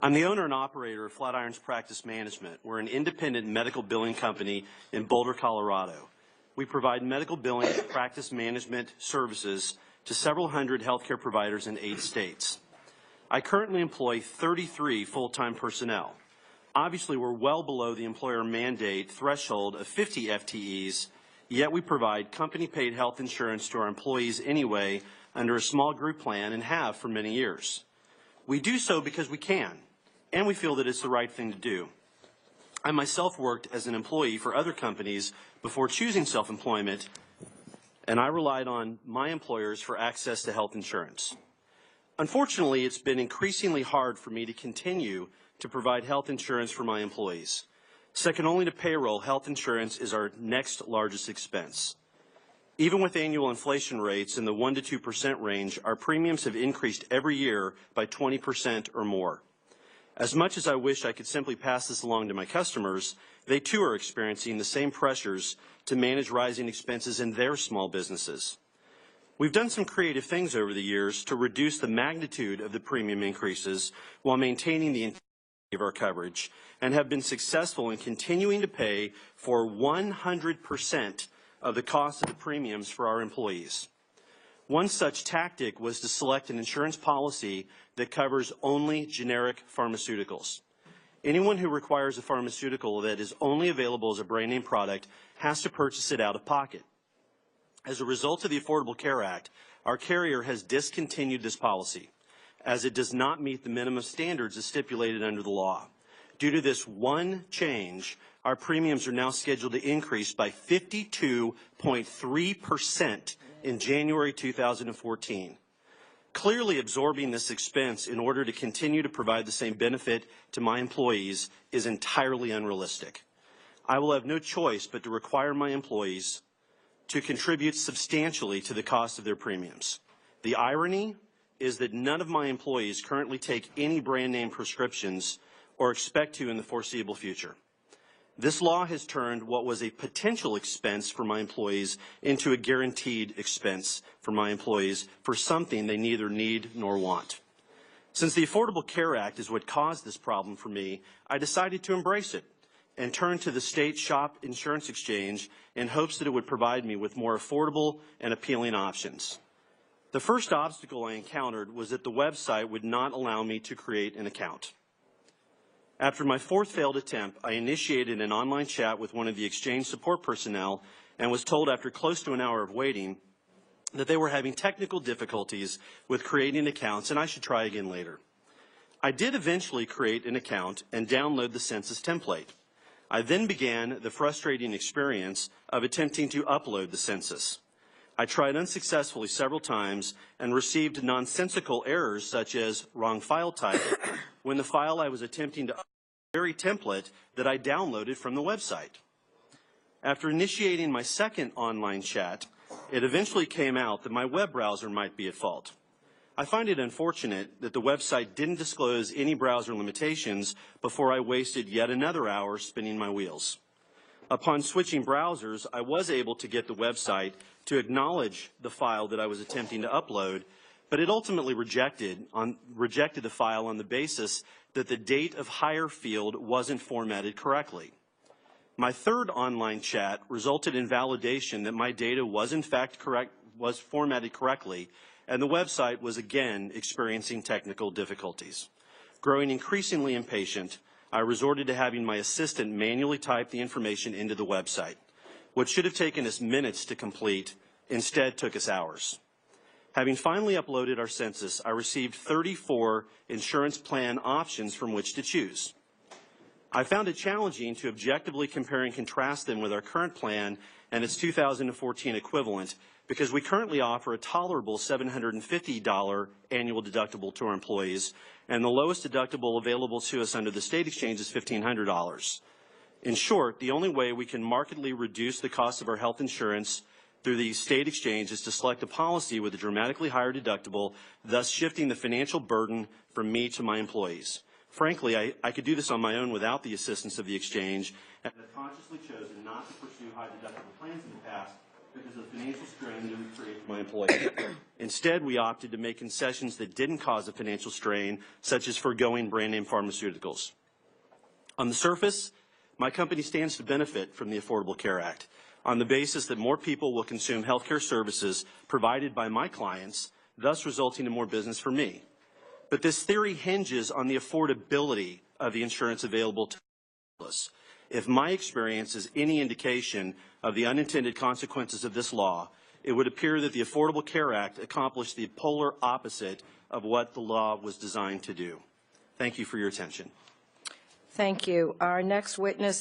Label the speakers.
Speaker 1: I'm the owner and operator of Flatirons Practice Management. We're an independent medical billing company in Boulder, Colorado. We provide medical billing and practice management services to several hundred healthcare providers in 8 states. I currently employ 33 full-time personnel. Obviously, we're well below the employer mandate threshold of 50 FTEs, yet we provide company-paid health insurance to our employees anyway under a small group plan and have for many years. We do so because we can, and we feel that it's the right thing to do. I myself worked as an employee for other companies before choosing self-employment, and I relied on my employers for access to health insurance. Unfortunately, it's been increasingly hard for me to continue to provide health insurance for my employees. Second only to payroll, health insurance is our next largest expense. Even with annual inflation rates in the 1% to 2% range, our premiums have increased every year by 20% or more. As much as I wish I could simply pass this along to my customers, they too are experiencing the same pressures to manage rising expenses in their small businesses. We've done some creative things over the years to reduce the magnitude of the premium increases while maintaining the integrity of our coverage, and have been successful in continuing to pay for 100% of the cost of the premiums for our employees. One such tactic was to select an insurance policy that covers only generic pharmaceuticals. Anyone who requires a pharmaceutical that is only available as a brand name product has to purchase it out of pocket. As a result of the Affordable Care Act, our carrier has discontinued this policy, as it does not meet the minimum standards as stipulated under the law. Due to this one change, our premiums are now scheduled to increase by 52.3% in January 2014. Clearly, absorbing this expense in order to continue to provide the same benefit to my employees is entirely unrealistic. I will have no choice but to require my employees to contribute substantially to the cost of their premiums. The irony is that none of my employees currently take any brand name prescriptions or expect to in the foreseeable future. This law has turned what was a potential expense for my employees into a guaranteed expense for my employees for something they neither need nor want. Since the Affordable Care Act is what caused this problem for me, I decided to embrace it and turn to the state shop insurance exchange in hopes that it would provide me with more affordable and appealing options. The first obstacle I encountered was that the website would not allow me to create an account. After my 4th failed attempt, I initiated an online chat with one of the exchange support personnel and was told after close to an hour of waiting that they were having technical difficulties with creating accounts and I should try again later. I did eventually create an account and download the census template. I then began the frustrating experience of attempting to upload the census. I tried unsuccessfully several times and received nonsensical errors such as wrong file type when the file I was attempting to upload was the very template that I downloaded from the website. After initiating my second online chat, it eventually came out that my web browser might be at fault. I find it unfortunate that the website didn't disclose any browser limitations before I wasted yet another hour spinning my wheels. Upon switching browsers, I was able to get the website to acknowledge the file that I was attempting to upload, but it ultimately rejected the file on the basis that the date of hire field wasn't formatted correctly. My third online chat resulted in validation that my data was in fact formatted correctly, and the website was again experiencing technical difficulties. Growing increasingly impatient, I resorted to having my assistant manually type the information into the website. What should have taken us minutes to complete instead took us hours. Having finally uploaded our census, I received 34 insurance plan options from which to choose. I found it challenging to objectively compare and contrast them with our current plan and its 2014 equivalent because we currently offer a tolerable $750 annual deductible to our employees, and the lowest deductible available to us under the state exchange is $1,500. In short, the only way we can markedly reduce the cost of our health insurance through the state exchange is to select a policy with a dramatically higher deductible, thus shifting the financial burden from me to my employees. Frankly, I could do this on my own without the assistance of the exchange, and have consciously chosen not to pursue high deductible plans in the past because of the financial strain that we created for my employees. Instead, we opted to make concessions that didn't cause a financial strain, such as foregoing brand name pharmaceuticals. On the surface, my company stands to benefit from the Affordable Care Act on the basis that more people will consume health care services provided by my clients, thus resulting in more business for me. But this theory hinges on the affordability of the insurance available to us. If my experience is any indication of the unintended consequences of this law, it would appear that the Affordable Care Act accomplished the polar opposite of what the law was designed to do. Thank you for your attention.
Speaker 2: Thank you. Our next witness